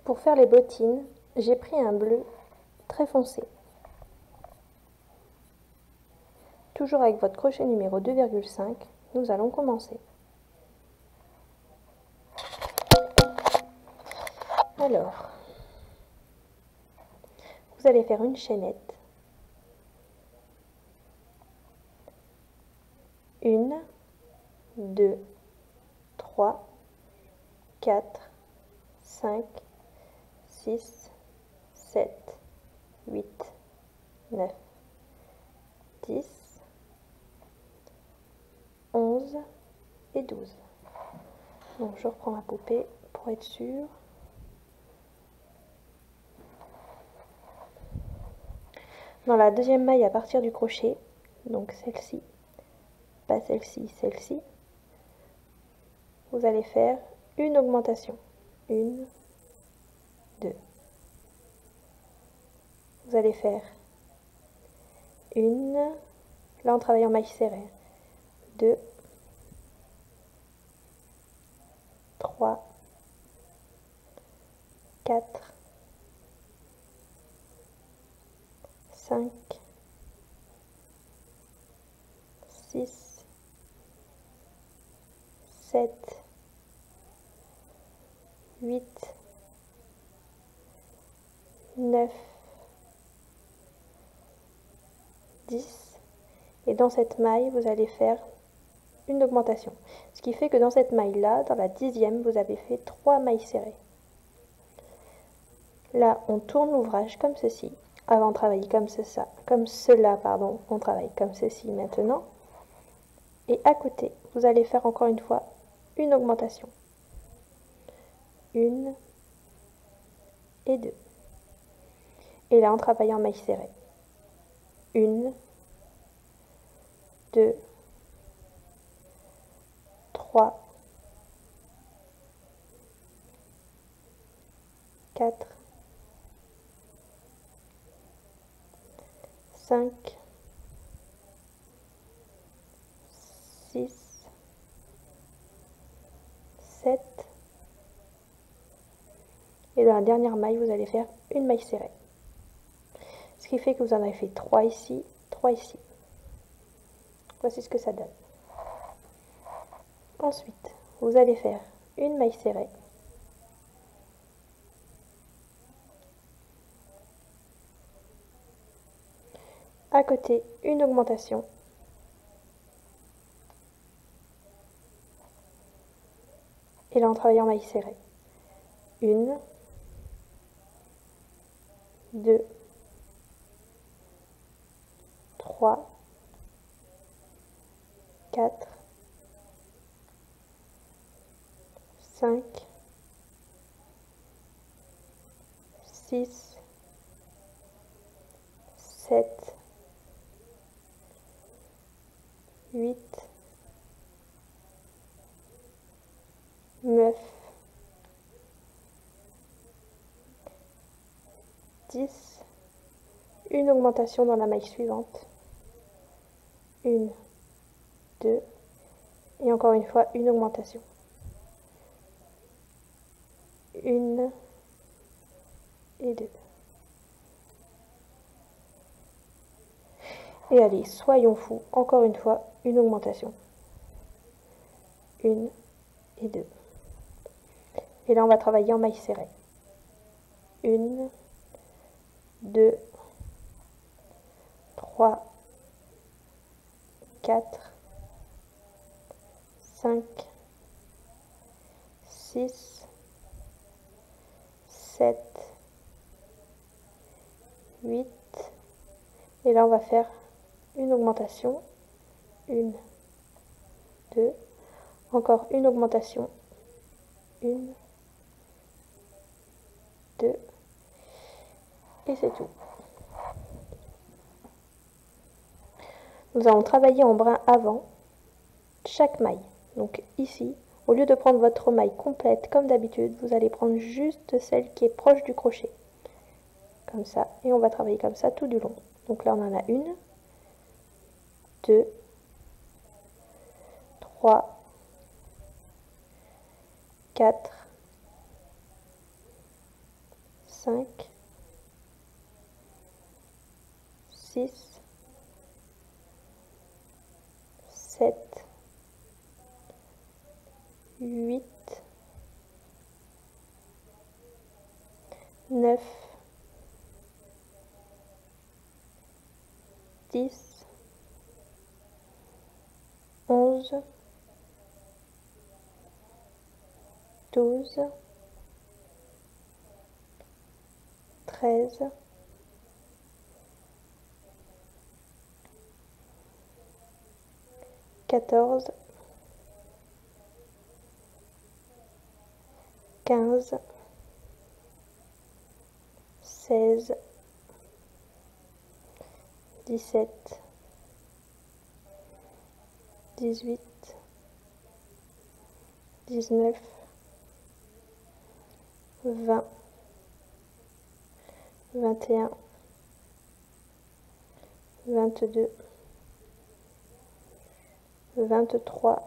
Pour faire les bottines, j'ai pris un bleu très foncé. Toujours avec votre crochet numéro 2,5, nous allons commencer. Alors, vous allez faire une chaînette. 1, 2, 3, 4, 5, 6, 7, 8, 9, 10, 11 et 12. Donc je reprends ma poupée pour être sûre. Dans la deuxième maille à partir du crochet, donc celle-ci, pas celle-ci, celle-ci, vous allez faire une augmentation. 1, 2. Vous allez faire une, là on travaille en maille serrée, 2, 3, 4, 5, 6, 7, 8, 9, 10. Et dans cette maille, vous allez faire une augmentation. Ce qui fait que dans cette maille-là, dans la 10e, vous avez fait 3 mailles serrées. Là, on tourne l'ouvrage comme ceci. Avant, on travaille comme cela, pardon. On travaille comme ceci maintenant. Et à côté, vous allez faire encore une fois une augmentation. 1 et 2. Et là, on travaille en maille serrée. 1, 2, 3, 4, 5, 6, 7. Et dans la dernière maille, vous allez faire une maille serrée. Ce qui fait que vous en avez fait 3 ici, 3 ici. Voici ce que ça donne. Ensuite, vous allez faire une maille serrée. À côté, une augmentation. Et là, on travaille en maille serrée. 1, 2, 3, 4, 5, 6, 7, 8, 9, 10, une augmentation dans la maille suivante, 1, 2, et encore une fois une augmentation, 1 et 2. Et allez, soyons fous, encore une fois, une augmentation, 1 et 2. Et là, on va travailler en maille serrée. 1, 2, 3, 4, 5, 6, 7, 8. Et là, on va faire une augmentation. 1, 2, encore une augmentation. 1, 2, et c'est tout. Nous allons travailler en brin avant chaque maille. Donc ici, au lieu de prendre votre maille complète comme d'habitude, vous allez prendre juste celle qui est proche du crochet. Comme ça. Et on va travailler comme ça tout du long. Donc là, on en a 1, 2, 3, 4, 5, 6, 7, 8, 9, 10, 11, 12, 13, 14, 15, 16, 17, 18, 19, 20, 21, 22, 23,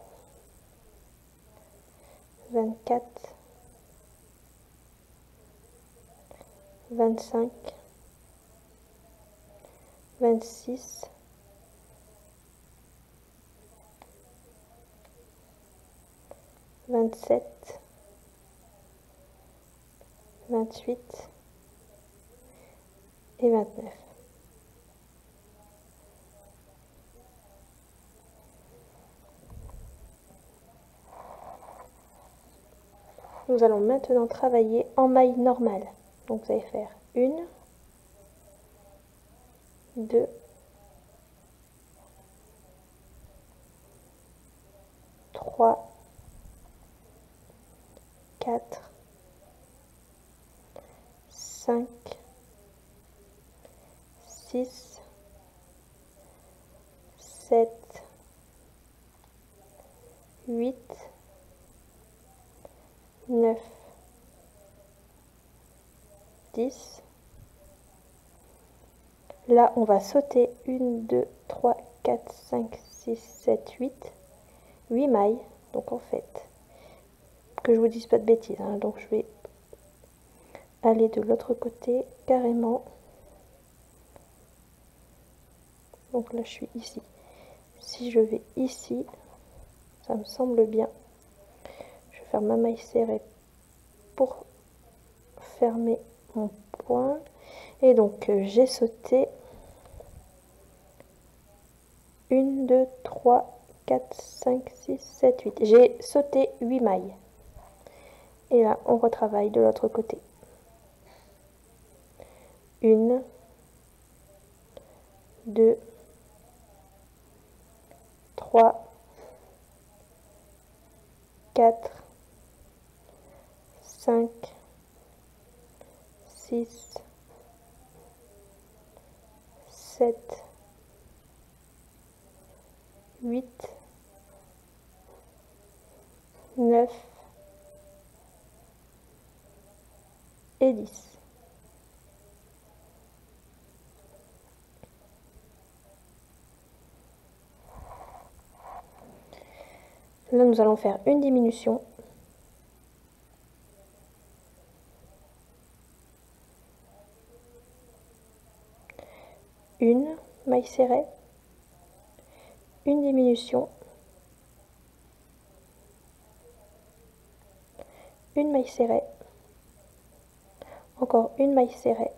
24, 25, 26, 27, 28 et 29. Nous allons maintenant travailler en maille normale. Donc vous allez faire 1, 2, 3, 4, 5, 6, 7, 8, 9, 10. Là, on va sauter 1, 2, 3, 4, 5, 6, 7, 8. 8 mailles. Donc en fait, que je vous dise pas de bêtises, hein, donc je vais aller de l'autre côté carrément. Donc là, je suis ici. Si je vais ici, ça me semble bien. Je vais faire ma maille serrée pour fermer mon point. Et donc, j'ai sauté 1, 2, 3, 4, 5, 6, 7, 8. J'ai sauté 8 mailles. Et là, on retravaille de l'autre côté. 1, 2, 3, 4, 5, 6, 7, 8, 9 et 10. Là, nous allons faire une diminution. Une maille serrée, une diminution, une maille serrée, encore une maille serrée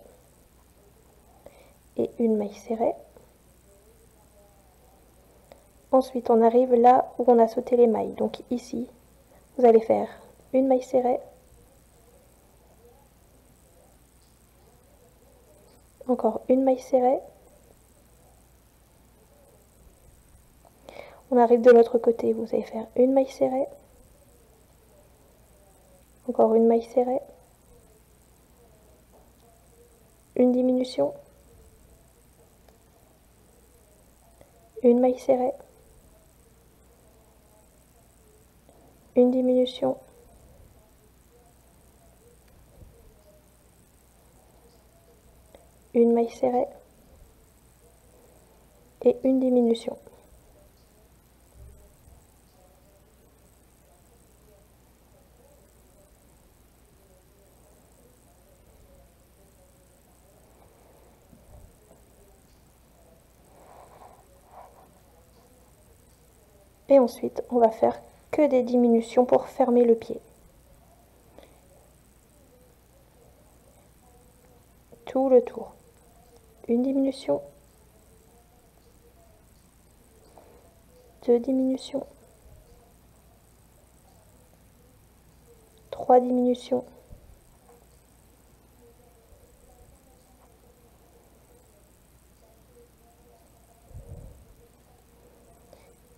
et une maille serrée. Ensuite, on arrive là où on a sauté les mailles. Donc ici, vous allez faire une maille serrée, encore une maille serrée. On arrive de l'autre côté, vous allez faire une maille serrée, encore une maille serrée, une diminution, une maille serrée, une diminution, une maille serrée et une diminution. Et ensuite, on va faire que des diminutions pour fermer le pied. Tout le tour. Une diminution. 2 diminutions. 3 diminutions.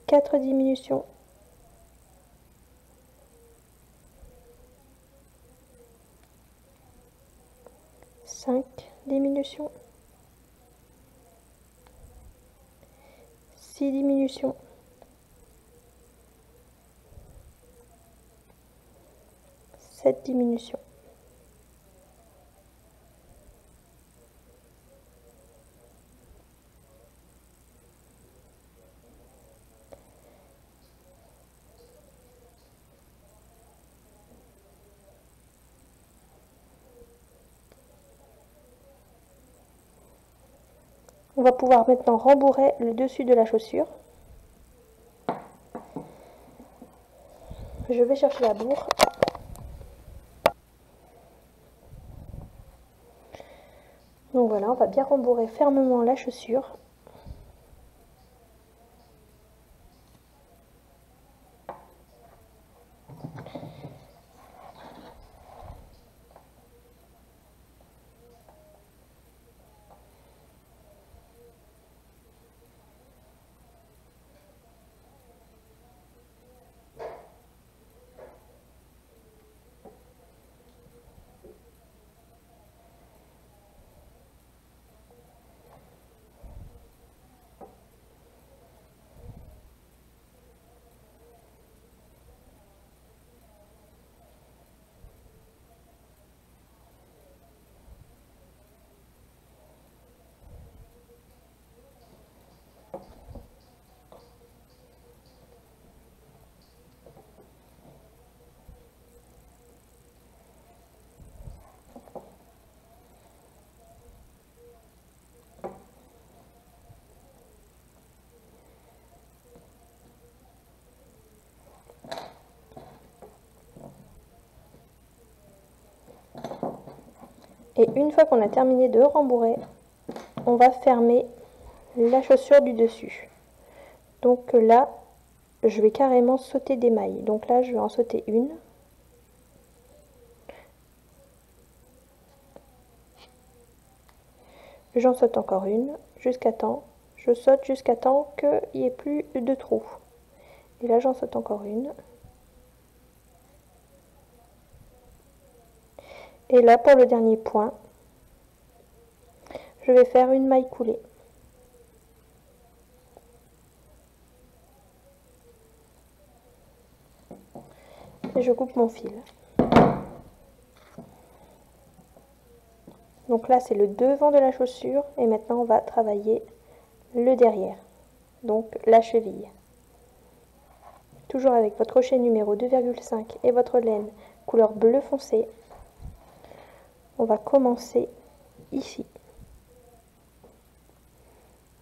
4 diminutions. 5 diminutions. 6 diminutions. 7 diminutions. On va pouvoir maintenant rembourrer le dessus de la chaussure. Je vais chercher la bourre. Donc voilà, on va bien rembourrer fermement la chaussure. Et une fois qu'on a terminé de rembourrer, on va fermer la chaussure du dessus. Donc là, je vais carrément sauter des mailles. Donc là, je vais en sauter une. J'en saute encore une, jusqu'à temps. Je saute jusqu'à temps qu'il n'y ait plus de trous. Et là, j'en saute encore une. Et là, pour le dernier point, je vais faire une maille coulée. Et je coupe mon fil. Donc là, c'est le devant de la chaussure. Et maintenant, on va travailler le derrière. Donc la cheville. Toujours avec votre crochet numéro 2,5 et votre laine couleur bleu foncé. On va commencer ici.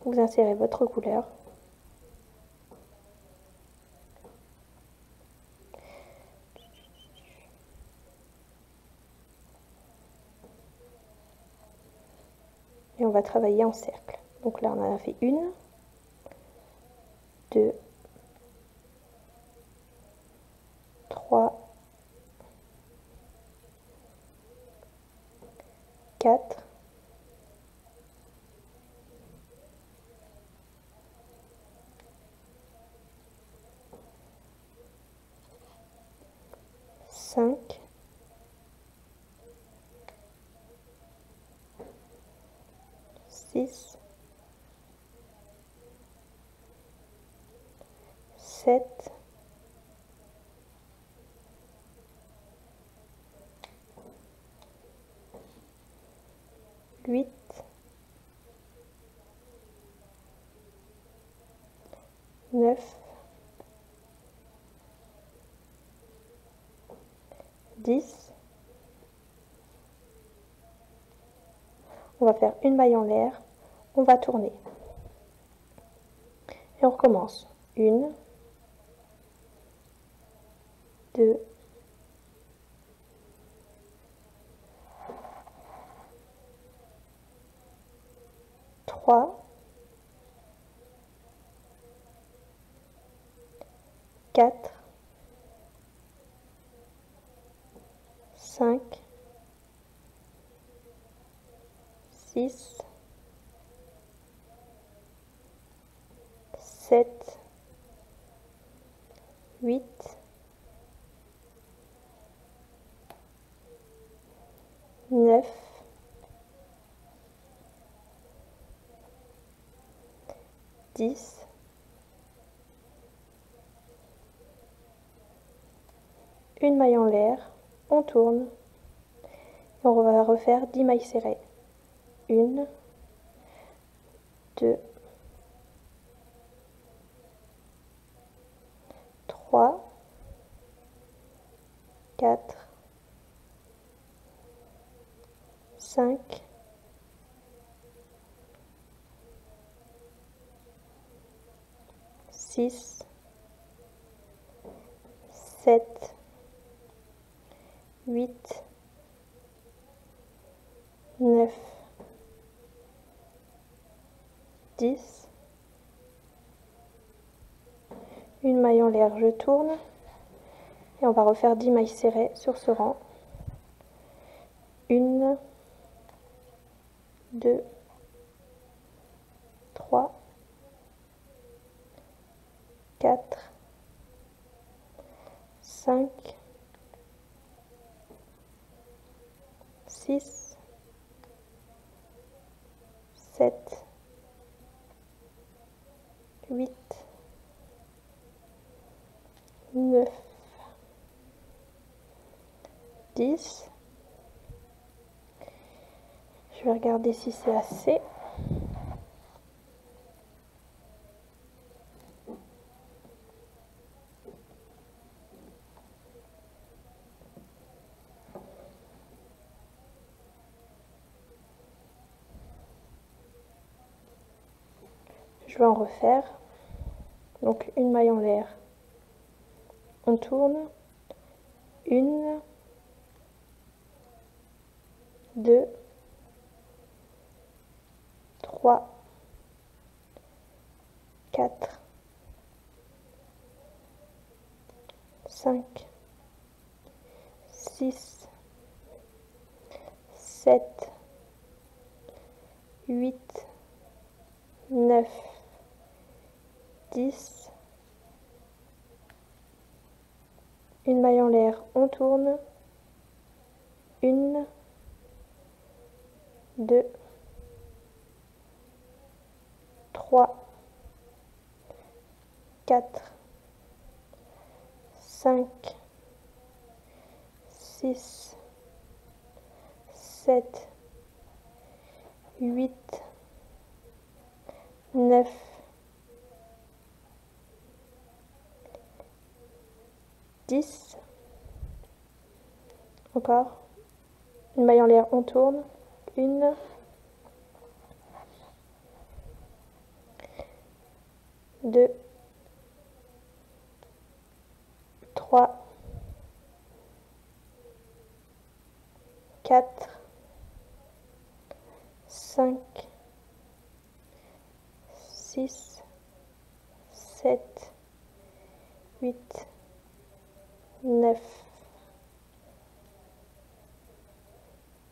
Vous insérez votre couleur. Et on va travailler en cercle. Donc là, on en a fait une, 2, 3, 4, 5, 6, 7, 8, 9, 10. On va faire une maille en l'air, on va tourner. Et on recommence. 1, 2, 3, 4, 5, 6, 7, 8, 9, 10, 1 maille en l'air, on tourne, et on va refaire 10 mailles serrées. 1, 2, 3, 4, 5, 6, 7, 8, 9, 10, une maille en l'air, je tourne, et on va refaire 10 mailles serrées sur ce rang. 1, 2, 3, 4, 5, 6, 7, 8, 9, 10. Je vais regarder si c'est assez. Je vais en refaire. Donc une maille en l'air. On tourne. 1, 2, 3, 4, 5, 6, 7, 8, 9, 10. Une maille en l'air, on tourne. 1, 2, 3, 4, 5, 6, 7, 8, 9, 10. Encore. Une maille en l'air, on tourne. 1, 2, 3, 4, 5, 6, 7, 8, 9,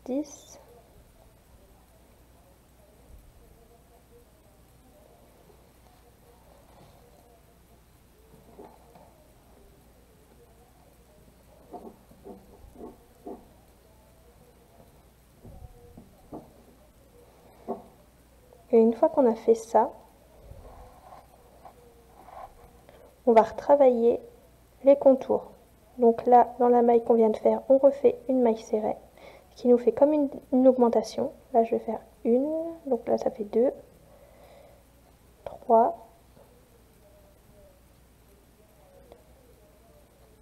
10. Et une fois qu'on a fait ça, on va retravailler les contours. Donc là, dans la maille qu'on vient de faire, on refait une maille serrée, ce qui nous fait comme une augmentation. Là, je vais faire une, donc là, ça fait 2, 3,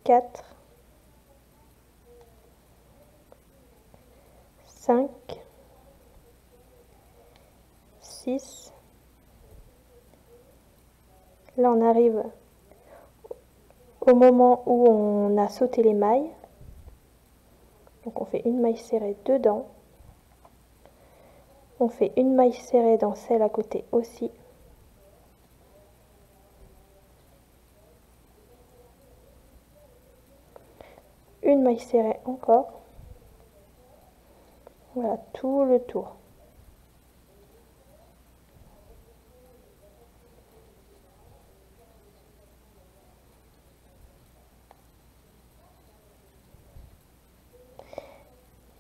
4, 5, 6. Là, on arrive au moment où on a sauté les mailles. Donc on fait une maille serrée dedans. On fait une maille serrée dans celle à côté aussi. Une maille serrée encore. Voilà, tout le tour.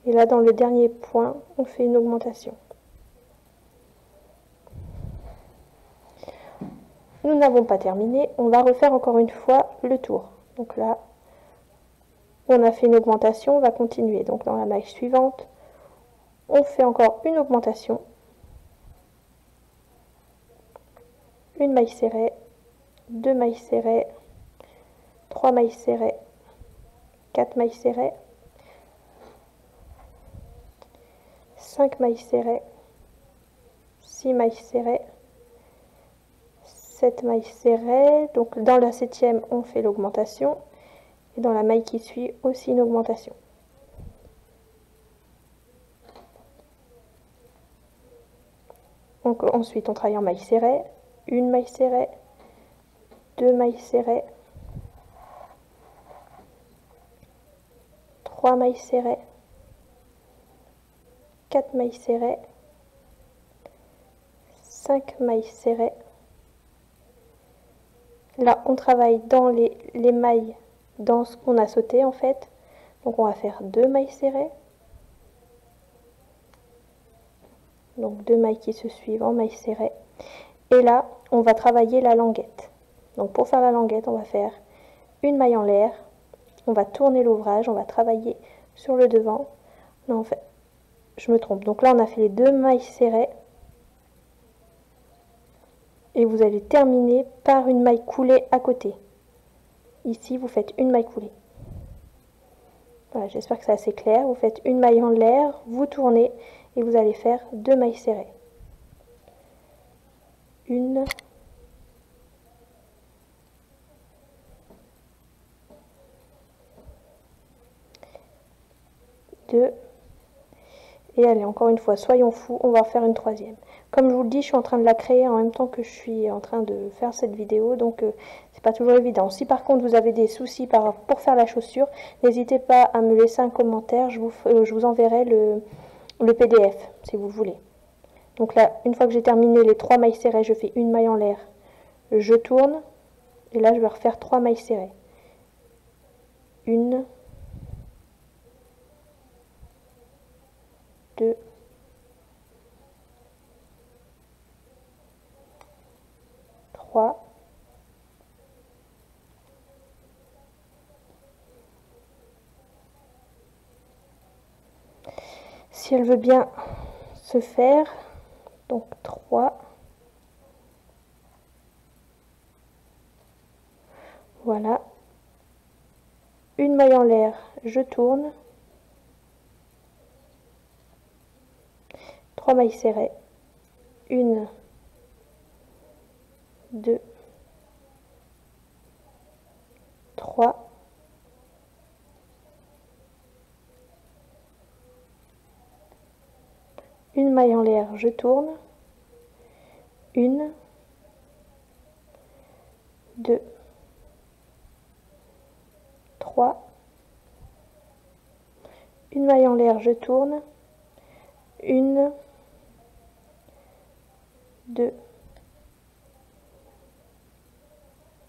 Et là, dans le dernier point, on fait une augmentation. Nous n'avons pas terminé, on va refaire encore une fois le tour. Donc là, on a fait une augmentation, on va continuer. Donc dans la maille suivante, on fait encore une augmentation. Une maille serrée, deux mailles serrées, trois mailles serrées, quatre mailles serrées, 5 mailles serrées, 6 mailles serrées, 7 mailles serrées. Donc dans la 7e, on fait l'augmentation. Et dans la maille qui suit, aussi une augmentation. Donc, ensuite, on travaille en maille serrée. Une maille serrée, deux mailles serrées, 3 mailles serrées, 4 mailles serrées, 5 mailles serrées. Là, on travaille dans les mailles, dans ce qu'on a sauté en fait. Donc on va faire 2 mailles serrées. Donc 2 mailles qui se suivent en mailles serrées. Et là, on va travailler la languette. Donc pour faire la languette, on va faire une maille en l'air. On va tourner l'ouvrage, on va travailler sur le devant. Non, en fait, je me trompe. Donc là, on a fait les 2 mailles serrées. Et vous allez terminer par une maille coulée à côté. Ici, vous faites une maille coulée. Voilà, j'espère que c'est assez clair. Vous faites une maille en l'air, vous tournez et vous allez faire 2 mailles serrées. Une, deux, et allez, encore une fois, soyons fous, on va en faire une 3e. Comme je vous le dis, je suis en train de la créer en même temps que je suis en train de faire cette vidéo, donc c'est pas toujours évident. Si par contre vous avez des soucis pour faire la chaussure, n'hésitez pas à me laisser un commentaire, je vous enverrai le PDF si vous voulez. Donc là, une fois que j'ai terminé les 3 mailles serrées, je fais une maille en l'air, je tourne, et là je vais refaire 3 mailles serrées. Une, deux, trois, si elle veut bien se faire, donc 3, voilà, une maille en l'air, je tourne, 3 mailles serrées, une, deux, trois, une maille en l'air, je tourne, une, deux, trois, une maille en l'air, je tourne, une, deux,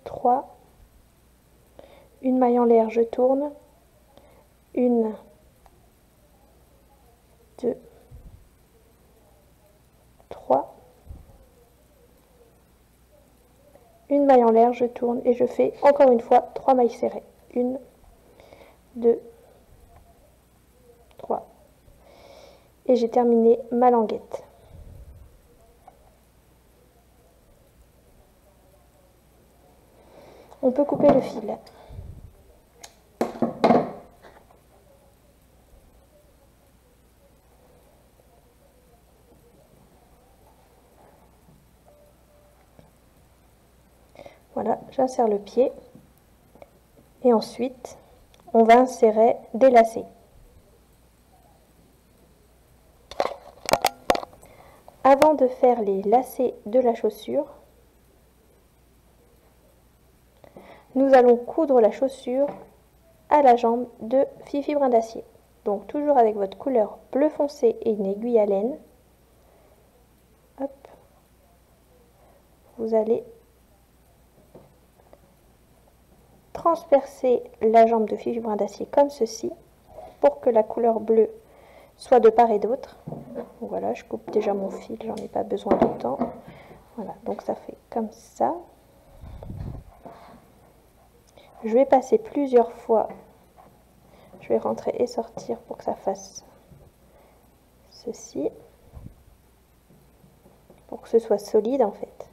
trois, une maille en l'air, je tourne, une, deux, trois, une maille en l'air, je tourne et je fais encore une fois 3 mailles serrées. Une, deux, trois. Et j'ai terminé ma languette. On peut couper le fil. Voilà, j'insère le pied. Et ensuite, on va insérer des lacets. Avant de faire les lacets de la chaussure, nous allons coudre la chaussure à la jambe de Fifi Brin d'Acier. Donc toujours avec votre couleur bleu foncé et une aiguille à laine. Hop. Vous allez transpercer la jambe de Fifi Brin d'Acier comme ceci pour que la couleur bleue soit de part et d'autre. Voilà, je coupe déjà mon fil, j'en ai pas besoin d'autant. Voilà, donc ça fait comme ça. Je vais passer plusieurs fois. Je vais rentrer et sortir pour que ça fasse ceci. Pour que ce soit solide en fait.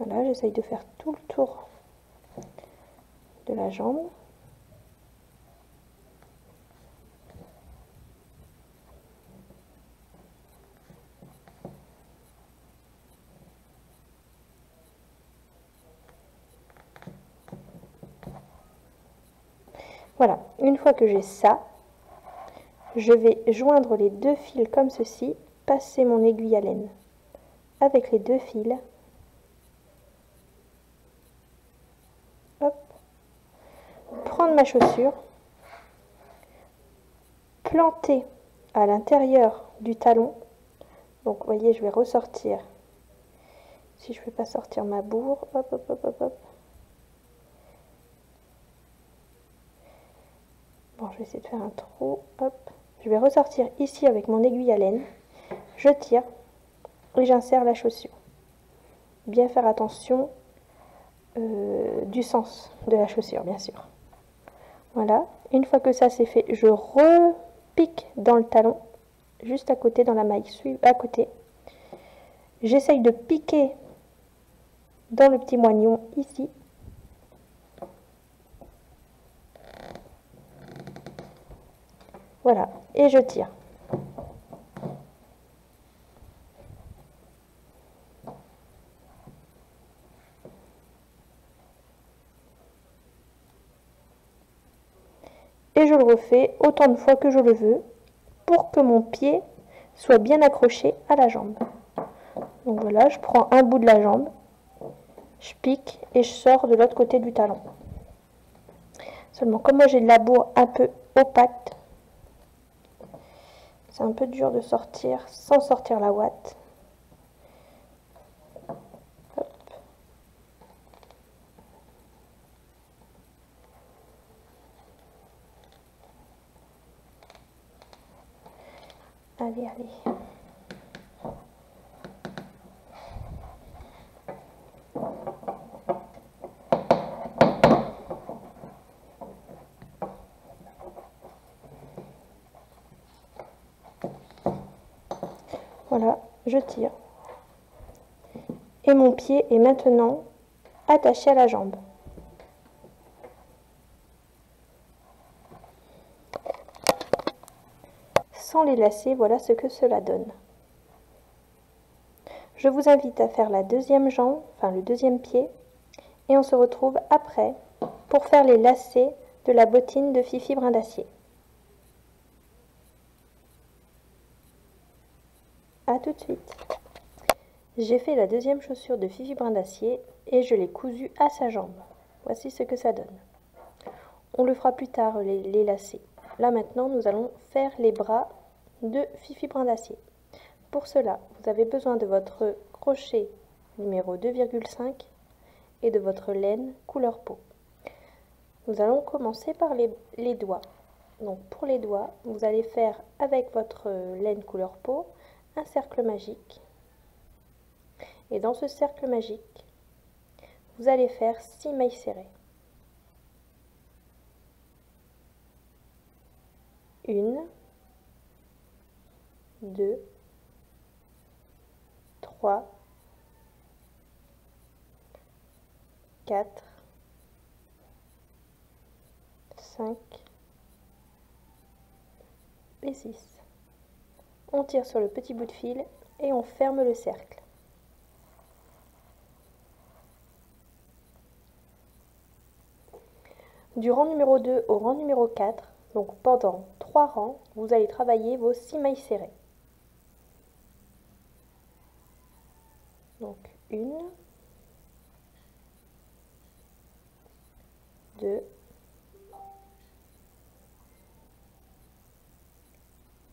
Voilà, j'essaye de faire tout le tour de la jambe. Voilà, une fois que j'ai ça, je vais joindre les deux fils comme ceci, passer mon aiguille à laine avec les deux fils. Hop. Prendre ma chaussure, planter à l'intérieur du talon. Donc vous voyez, je vais ressortir. Si je ne fais pas sortir ma bourre, hop, hop, hop, hop, hop. Bon, je vais essayer de faire un trou, hop. Je vais ressortir ici avec mon aiguille à laine. Je tire et j'insère la chaussure. Bien faire attention du sens de la chaussure, bien sûr. Voilà, une fois que ça c'est fait, je repique dans le talon, juste à côté, dans la maille à côté. J'essaye de piquer dans le petit moignon ici. Voilà, et je tire. Et je le refais autant de fois que je le veux pour que mon pied soit bien accroché à la jambe. Donc voilà, je prends un bout de la jambe, je pique et je sors de l'autre côté du talon. Seulement, comme moi j'ai de la bourre un peu opaque, c'est un peu dur de sortir sans sortir la ouate. Hop. Allez, allez. Voilà, je tire. Et mon pied est maintenant attaché à la jambe. Sans les lacets, voilà ce que cela donne. Je vous invite à faire la deuxième jambe, enfin le deuxième pied, et on se retrouve après pour faire les lacets de la bottine de Fifi Brin d'Acier. A tout de suite. J'ai fait la deuxième chaussure de Fifi Brin d'Acier et je l'ai cousue à sa jambe. Voici ce que ça donne. On le fera plus tard, les lacets. Là maintenant, nous allons faire les bras de Fifi Brin d'Acier. Pour cela, vous avez besoin de votre crochet numéro 2,5 et de votre laine couleur peau. Nous allons commencer par les doigts. Donc pour les doigts, vous allez faire avec votre laine couleur peau un cercle magique. Et dans ce cercle magique, vous allez faire 6 mailles serrées. 1, 2, 3, 4, 5 et 6. On tire sur le petit bout de fil et on ferme le cercle. Du rang numéro 2 au rang numéro 4, donc pendant 3 rangs, vous allez travailler vos 6 mailles serrées. Donc 1, 2,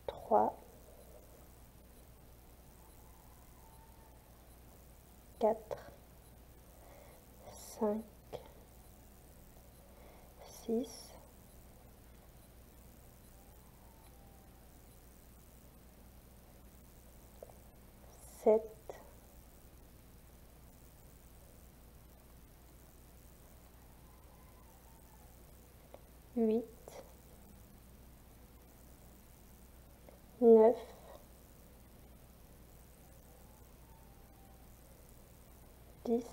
3, 4, 5, 6, 7, 8, 9, 10,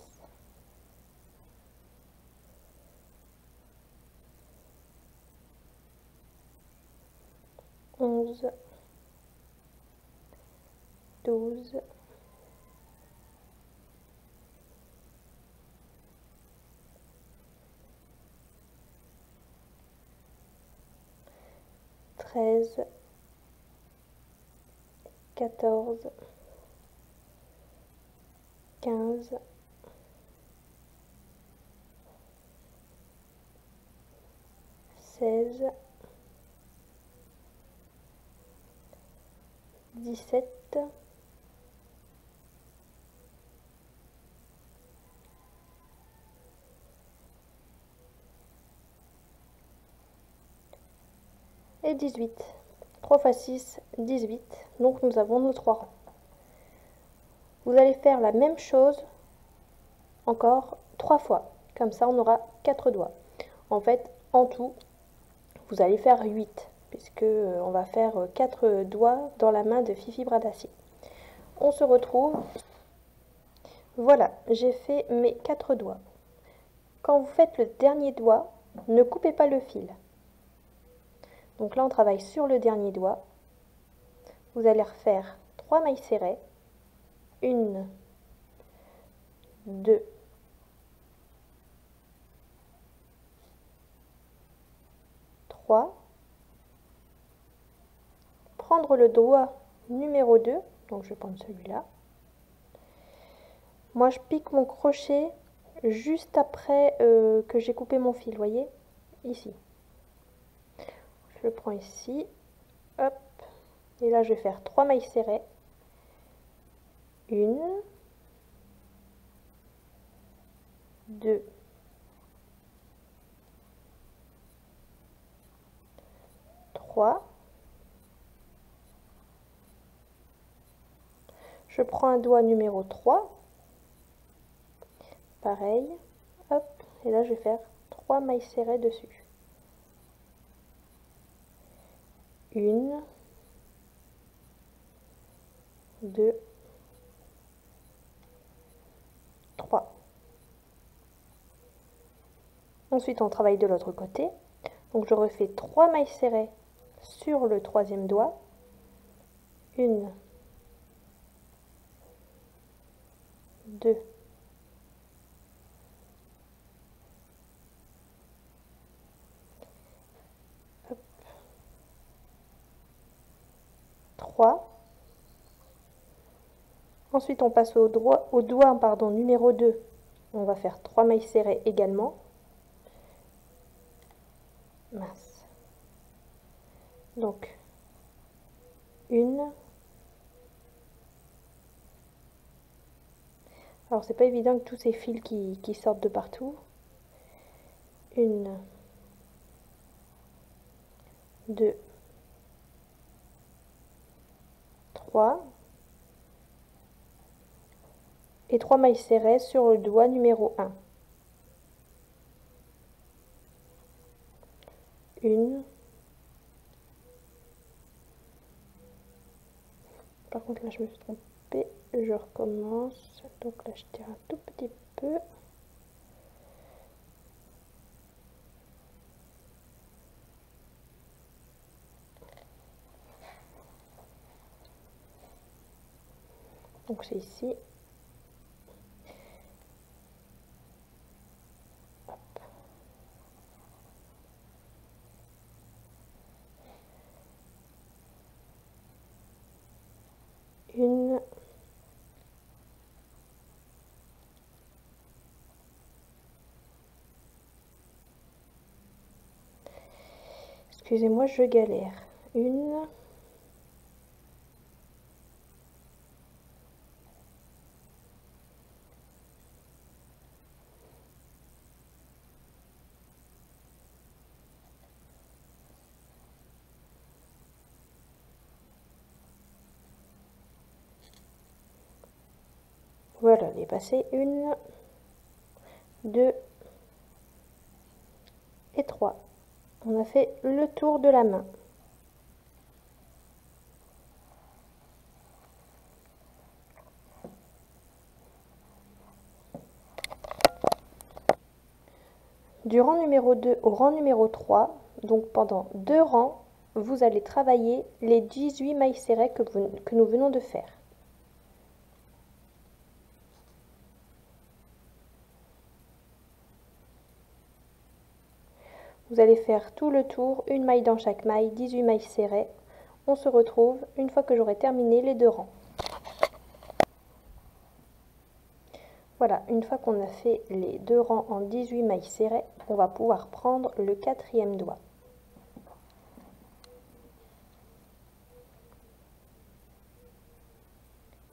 11, 12, 13, 14, 15, 16, 17, 18. 3 x 6, 18. Donc nous avons nos 3 rangs. Vous allez faire la même chose encore 3 fois. Comme ça, on aura 4 doigts. En fait, en tout, vous allez faire 8, puisque on va faire 4 doigts dans la main de Fifi Bras d'Acier. On se retrouve. Voilà, j'ai fait mes 4 doigts. Quand vous faites le dernier doigt, ne coupez pas le fil. Donc là, on travaille sur le dernier doigt. Vous allez refaire 3 mailles serrées. 1, 2, 3. Prendre le doigt numéro 2. Donc je vais prendre celui-là. Moi, je pique mon crochet juste après que j'ai coupé mon fil, voyez, ici. Je le prends ici, hop, et là je vais faire 3 mailles serrées. 1, 2, 3. Je prends un doigt numéro 3. Pareil, hop, et là je vais faire 3 mailles serrées dessus. 1, 2, 3. Ensuite, on travaille de l'autre côté. Donc, je refais 3 mailles serrées sur le troisième doigt. 1, 2, 3. Ensuite, on passe au doigt numéro 2. On va faire 3 mailles serrées également. Mince. Donc, 1. Alors, c'est pas évident que tous ces fils qui sortent de partout. 1, 2, 3. Et 3 mailles serrées sur le doigt numéro 1. 1. Par contre, là, je me suis trompée. Je recommence. Donc là, je tire un tout petit peu. Donc c'est ici. Hop. Une. Excusez-moi, je galère. Une. Voilà, elle est passée. Une, deux et trois. On a fait le tour de la main. Du rang numéro 2 au rang numéro 3, donc pendant 2 rangs, vous allez travailler les 18 mailles serrées que nous venons de faire. Vous allez faire tout le tour, une maille dans chaque maille, 18 mailles serrées. On se retrouve une fois que j'aurai terminé les 2 rangs. Voilà, une fois qu'on a fait les 2 rangs en 18 mailles serrées, on va pouvoir prendre le 4e doigt.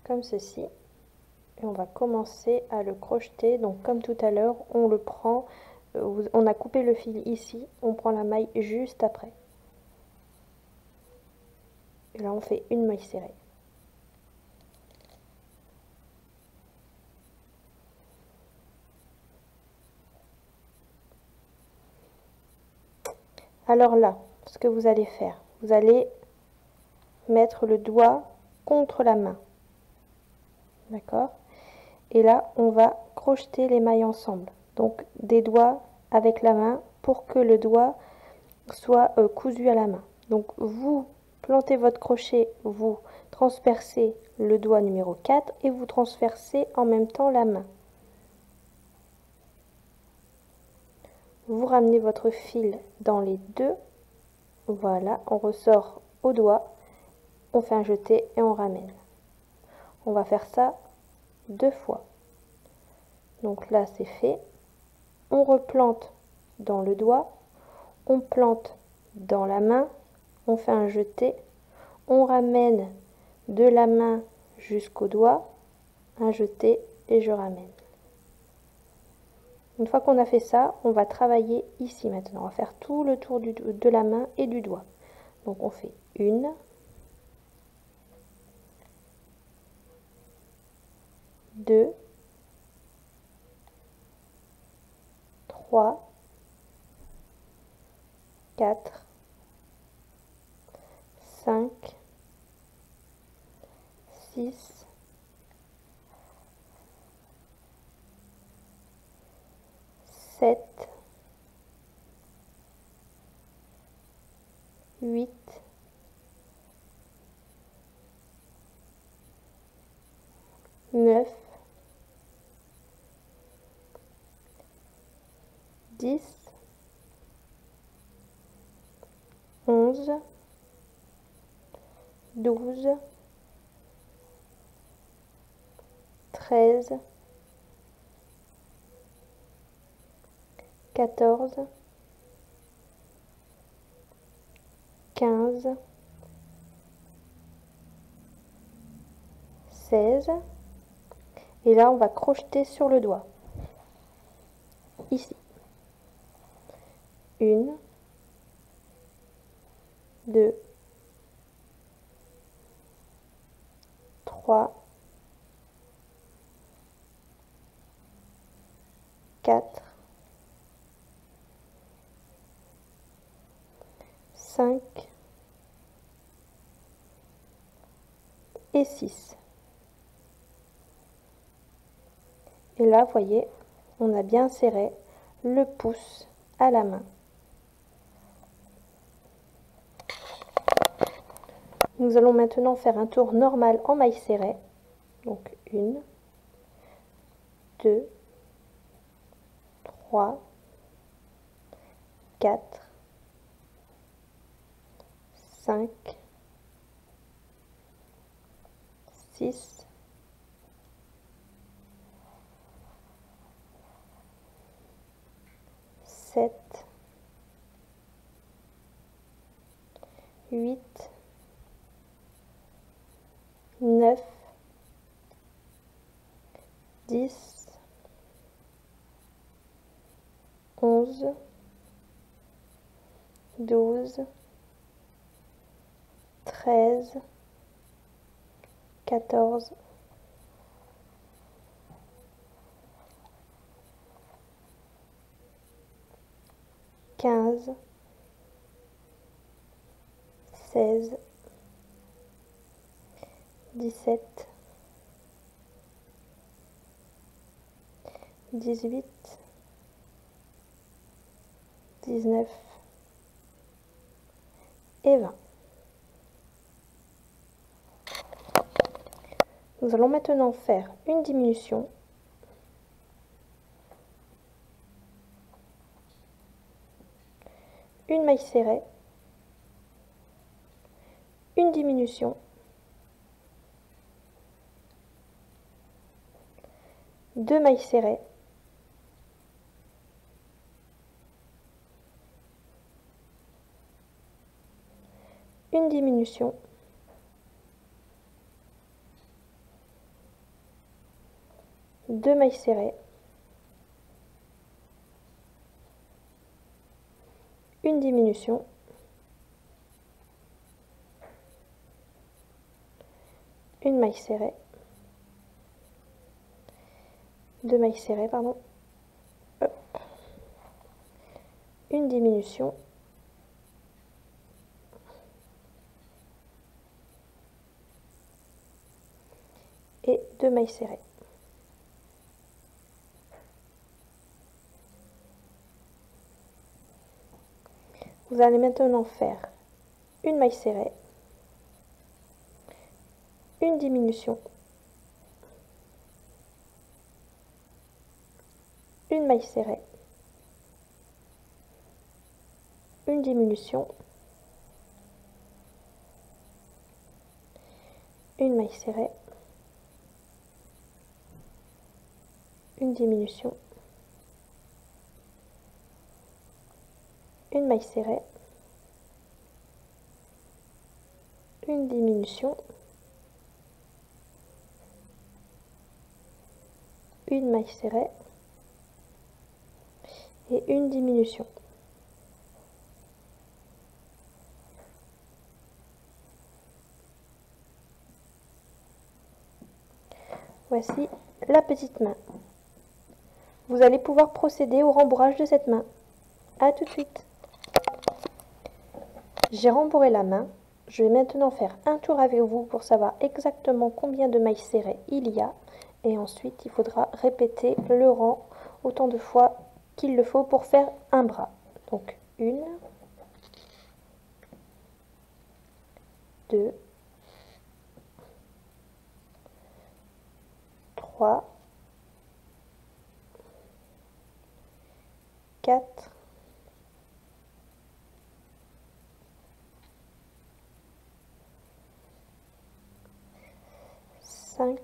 Comme ceci. Et on va commencer à le crocheter. Donc comme tout à l'heure, on le prend, on a coupé le fil ici, on prend la maille juste après. Et là on fait une maille serrée. Alors là, ce que vous allez faire, vous allez mettre le doigt contre la main. D'accord? Et là, on va crocheter les mailles ensemble. Donc des doigts avec la main pour que le doigt soit cousu à la main. Donc vous plantez votre crochet, vous transpercez le doigt numéro 4 et vous transpercez en même temps la main. Vous ramenez votre fil dans les deux. Voilà, on ressort au doigt, on fait un jeté et on ramène. On va faire ça 2 fois. Donc là, c'est fait. On replante dans le doigt, on plante dans la main, on fait un jeté, on ramène de la main jusqu'au doigt, un jeté et je ramène. Une fois qu'on a fait ça, on va travailler ici maintenant. On va faire tout le tour de la main et du doigt. Donc on fait une, deux, trois, quatre, cinq, six, sept, 8, 9, 10, 11, 12, 13, 14, 15, 16. Et là, on va crocheter sur le doigt. Ici. Une, deux, trois, quatre, cinq et 6. Et là, vous voyez, on a bien serré le pouce à la main. Nous allons maintenant faire un tour normal en maille serrée. Donc 1, 2, 3, 4, 5, 6, 7, 8, 9, 10, 11, 12, 13, 14, 15, 16, 17, 18, 19 et 20. Nous allons maintenant faire une diminution. Une maille serrée, une diminution, deux mailles serrées, une diminution, deux mailles serrées, une diminution, une maille serrée, deux mailles serrées, pardon, hop, une diminution, et deux mailles serrées. Vous allez maintenant faire une maille serrée, une diminution, une maille serrée, une diminution, une maille serrée, une diminution, une maille serrée, une diminution, une maille serrée et une diminution. Voici la petite main. Vous allez pouvoir procéder au rembourrage de cette main. A tout de suite. J'ai rembourré la main. Je vais maintenant faire un tour avec vous pour savoir exactement combien de mailles serrées il y a. Et ensuite, il faudra répéter le rang autant de fois qu'il le faut pour faire un bras. Donc, 1, 2, 3, 4, 5,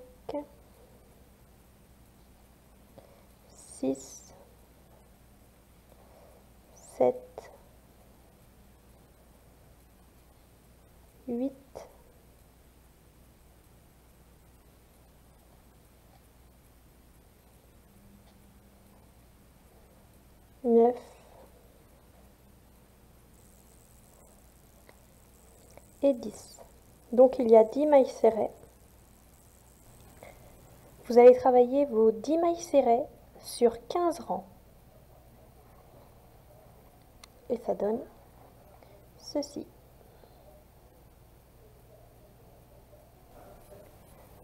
6, 7, 8, 9, et 10. Donc il y a 10 mailles serrées. Vous allez travailler vos 10 mailles serrées sur 15 rangs. Et ça donne ceci.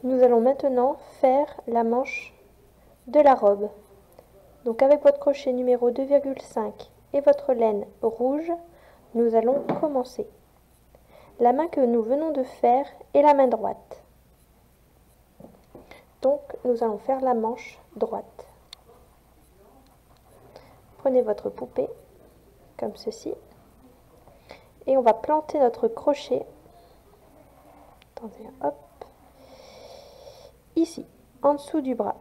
Nous allons maintenant faire la manche de la robe. Donc avec votre crochet numéro 2,5 et votre laine rouge, nous allons commencer. La main que nous venons de faire est la main droite. Donc nous allons faire la manche droite. Prenez votre poupée, comme ceci, et on va planter notre crochet, attendez, hop, ici, en dessous du bras.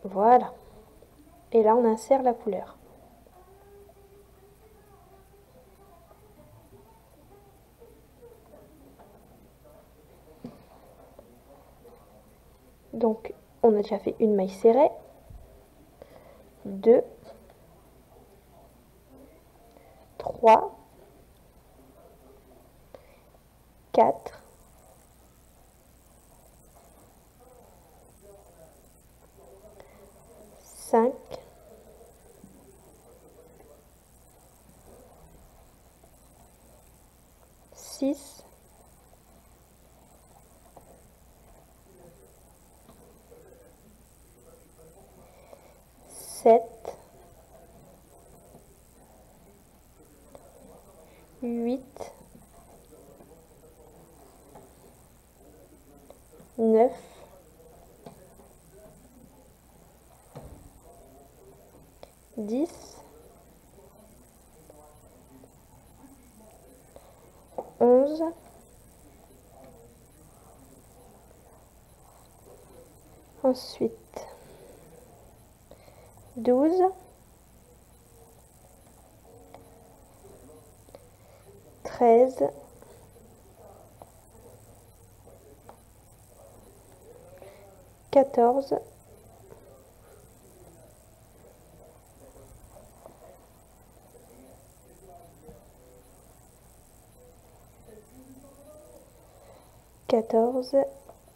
Voilà. Et là, on insère la couleur. Donc, on a déjà fait une maille serrée, 2, 3, 4, 5, 6, 7, 8, 9, 10, 11, 12, 13, 14,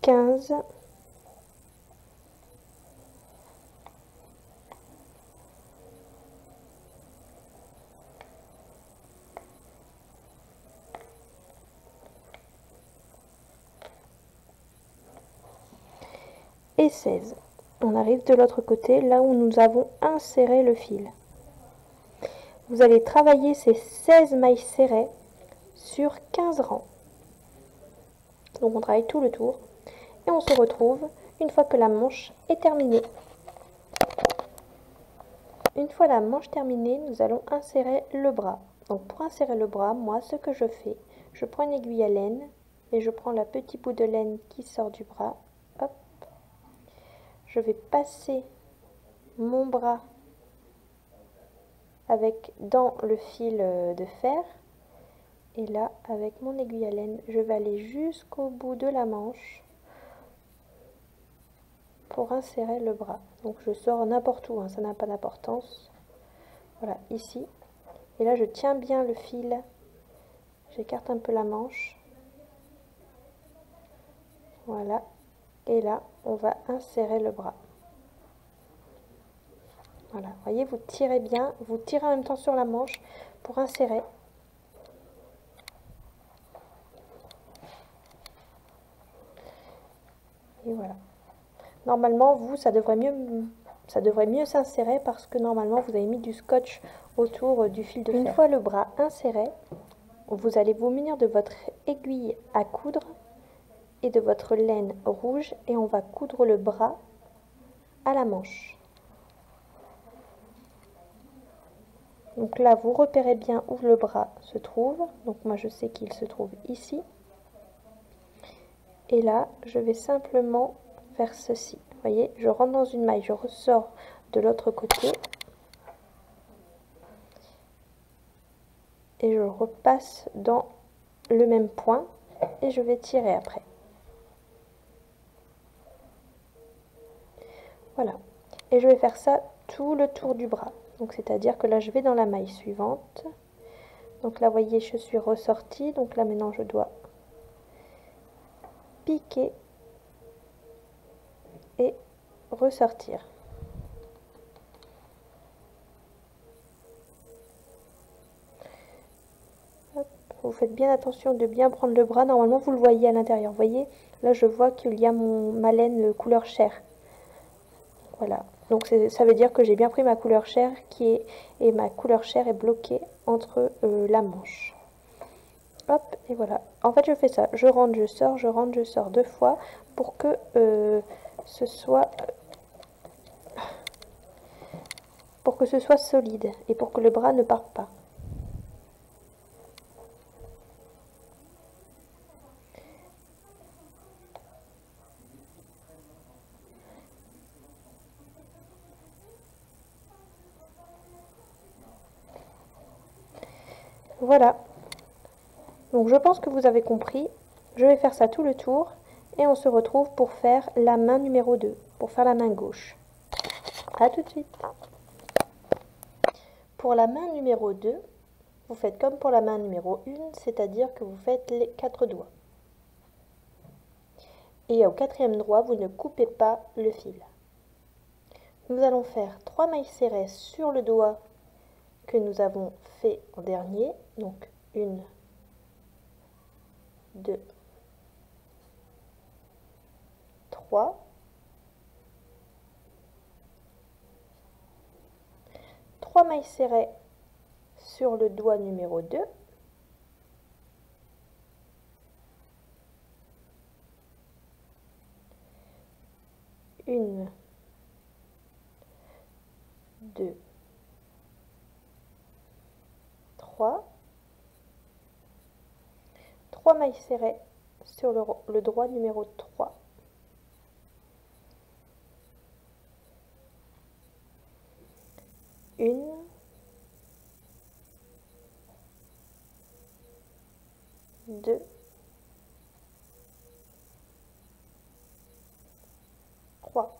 15, et 16. On arrive de l'autre côté, là où nous avons inséré le fil. Vous allez travailler ces 16 mailles serrées sur 15 rangs. Donc on travaille tout le tour et on se retrouve une fois que la manche est terminée. Une fois la manche terminée, nous allons insérer le bras. Donc pour insérer le bras, moi ce que je fais, je prends une aiguille à laine et je prends la petite bout de laine qui sort du bras. Hop. Je vais passer mon bras dans le fil de fer. Et là, avec mon aiguille à laine, je vais aller jusqu'au bout de la manche pour insérer le bras. Donc je sors n'importe où, hein, ça n'a pas d'importance. Voilà, ici. Et là, je tiens bien le fil. J'écarte un peu la manche. Voilà. Et là, on va insérer le bras. Voilà, vous voyez, vous tirez bien. Vous tirez en même temps sur la manche pour insérer. Et voilà. Normalement, vous, ça devrait mieux s'insérer parce que normalement, vous avez mis du scotch autour du fil de fer. Une fois le bras inséré, vous allez vous munir de votre aiguille à coudre et de votre laine rouge et on va coudre le bras à la manche. Donc là, vous repérez bien où le bras se trouve. Donc moi, je sais qu'il se trouve ici. Et là, je vais simplement faire ceci. Vous voyez, je rentre dans une maille, je ressors de l'autre côté. Et je repasse dans le même point. Et je vais tirer après. Voilà. Et je vais faire ça tout le tour du bras. Donc c'est-à-dire que là, je vais dans la maille suivante. Donc là, vous voyez, je suis ressortie. Donc là, maintenant, je dois piquer et ressortir. Hop. Vous faites bien attention de bien prendre le bras. Normalement, vous le voyez à l'intérieur. Vous voyez, là, je vois qu'il y a ma laine couleur chair. Voilà. Donc ça veut dire que j'ai bien pris ma couleur chair et ma couleur chair est bloquée entre la manche. hop, et voilà. En fait, je fais ça. Je rentre, je sors, je rentre, je sors 2 fois pour que ce soit solide et pour que le bras ne parte pas. Voilà. Donc je pense que vous avez compris. Je vais faire ça tout le tour et on se retrouve pour faire la main numéro 2, pour faire la main gauche. A tout de suite. Pour la main numéro 2, vous faites comme pour la main numéro 1, c'est-à-dire que vous faites les 4 doigts. Et au 4e doigt, vous ne coupez pas le fil. Nous allons faire 3 mailles serrées sur le doigt que nous avons fait en dernier. Donc 1, 2, 3. 3 mailles serrées sur le doigt numéro 2. 1, 2, 3. 3 mailles serrées sur le doigt numéro 3. 1, 2, 3.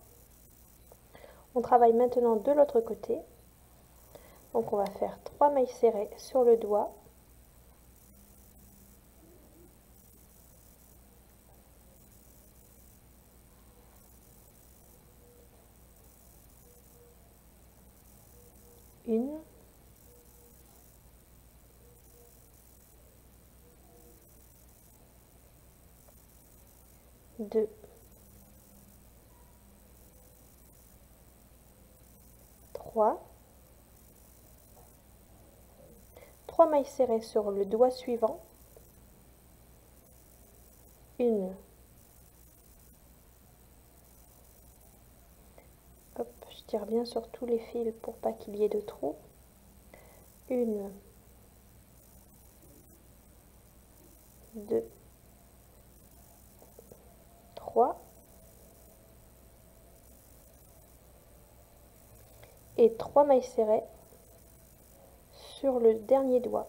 On travaille maintenant de l'autre côté. Donc on va faire 3 mailles serrées sur le doigt. 1, 2, 3. 3 mailles serrées sur le doigt suivant. 1, hop, je tire bien sur tous les fils pour pas qu'il y ait de trous. 1, 2, 3. Et 3 mailles serrées sur le dernier doigt.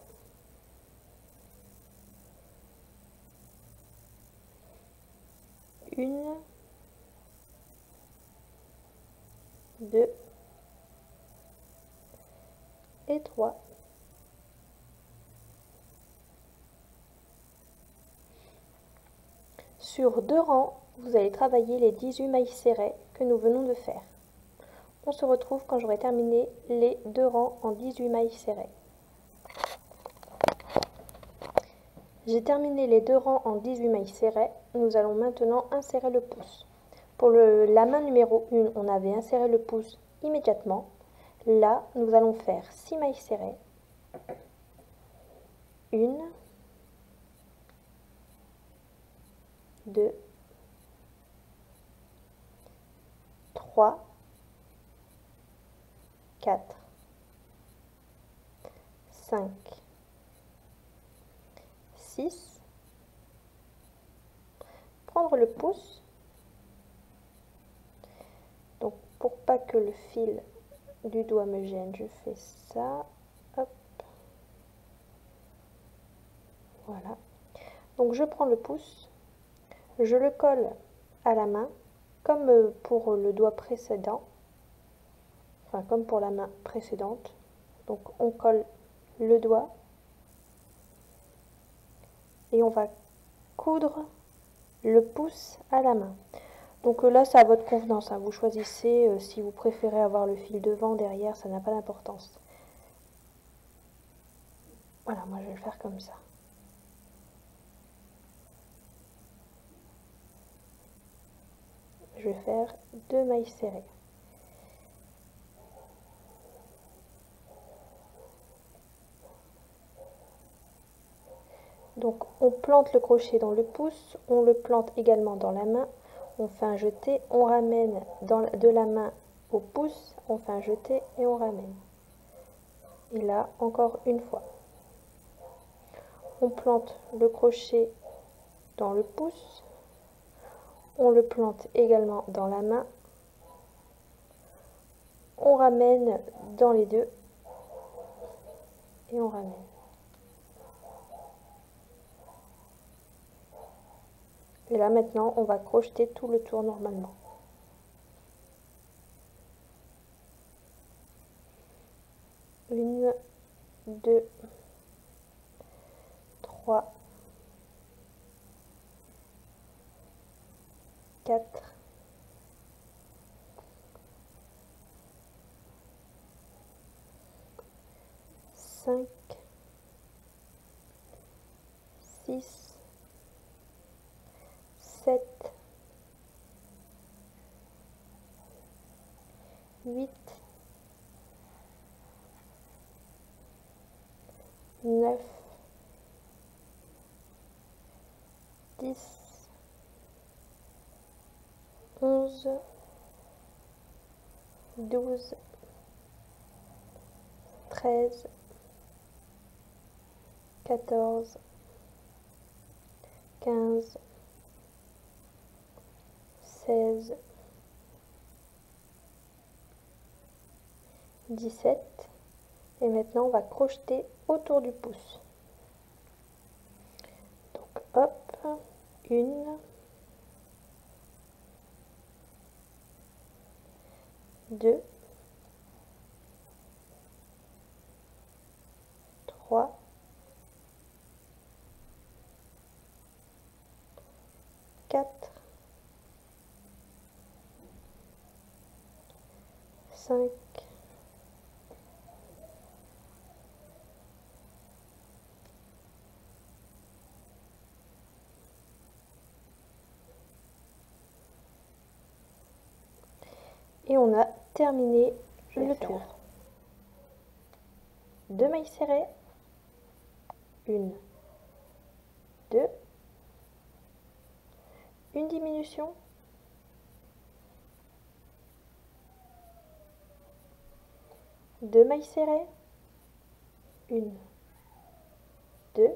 1, 2 et 3. Sur 2 rangs, vous allez travailler les 18 mailles serrées que nous venons de faire. On se retrouve quand j'aurai terminé les 2 rangs en 18 mailles serrées. J'ai terminé les 2 rangs en 18 mailles serrées. Nous allons maintenant insérer le pouce. Pour la main numéro 1, on avait inséré le pouce immédiatement. Là, nous allons faire 6 mailles serrées. 1, 2, 3, 4, 5, 6. Prendre le pouce. Donc pour pas que le fil du doigt me gêne, je fais ça. Hop. Voilà. Donc je prends le pouce, je le colle à la main, comme pour le doigt précédent, enfin comme pour la main précédente. Donc on colle le doigt et on va coudre le pouce à la main. Donc là c'est à votre convenance, hein. Vous choisissez si vous préférez avoir le fil devant, derrière, ça n'a pas d'importance. Voilà, moi je vais le faire comme ça. Je vais faire 2 mailles serrées. Donc on plante le crochet dans le pouce, on le plante également dans la main, on fait un jeté, on ramène de la main au pouce, on fait un jeté et on ramène. Et là, encore une fois. On plante le crochet dans le pouce, on le plante également dans la main, on ramène dans les deux et on ramène. Et là maintenant, on va crocheter tout le tour normalement. 1, 2, 3, 4, 5, 6, 7, 8, 9, 10, 11, 12, 13, 14, 15, 16, 17. Et maintenant, on va crocheter autour du pouce. Donc, hop, 1, 2, 3, 4, 5, et on a terminé le tour. 2 mailles serrées, 1, 2, une diminution, 2 mailles serrées, 1, 2,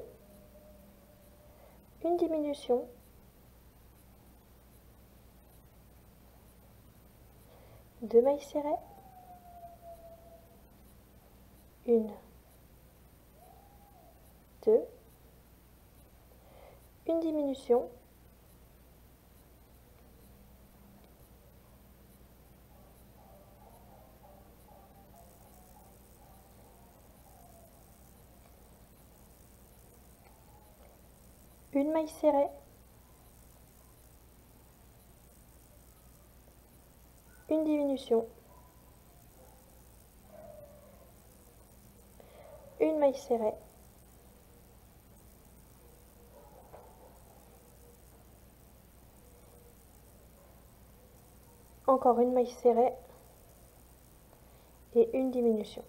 une diminution, 2 mailles serrées, 1, 2, une diminution, 1 maille serrée, 1 diminution, 1 maille serrée, encore 1 maille serrée et 1 diminution.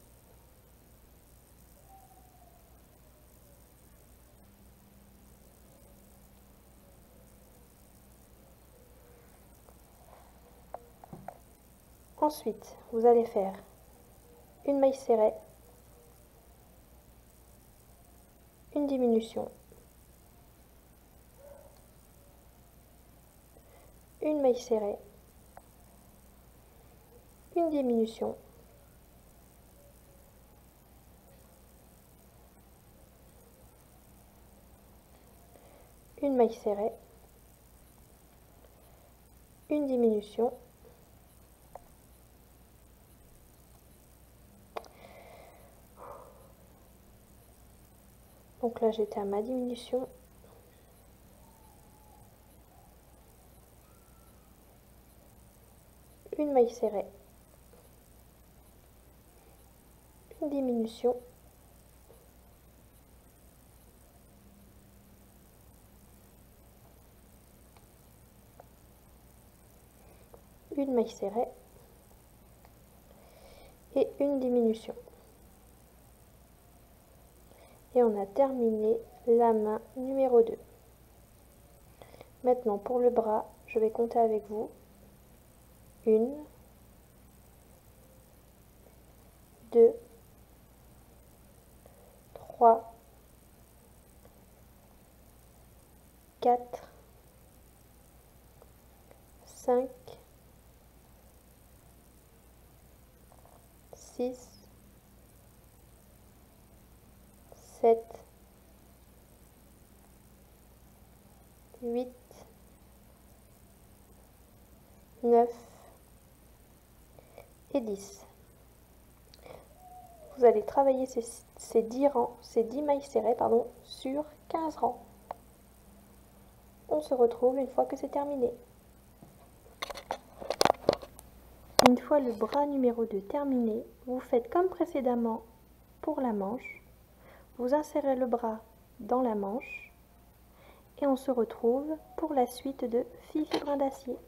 Ensuite, vous allez faire 1 maille serrée, 1 diminution, 1 maille serrée, 1 diminution, 1 maille serrée, 1 diminution, donc là j'étais à ma diminution, 1 maille serrée, 1 diminution, 1 maille serrée et 1 diminution. Et on a terminé la main numéro 2. Maintenant pour le bras, je vais compter avec vous. 1, 2, 3, 4, 5, 6, 7, 8, 9 et 10. Vous allez travailler ces 10 rangs, ces 10 mailles serrées sur 15 rangs. On se retrouve une fois que c'est terminé. Une fois le bras numéro 2 terminé, vous faites comme précédemment pour la manche. Vous insérez le bras dans la manche et on se retrouve pour la suite de Fifi Brin d'Acier.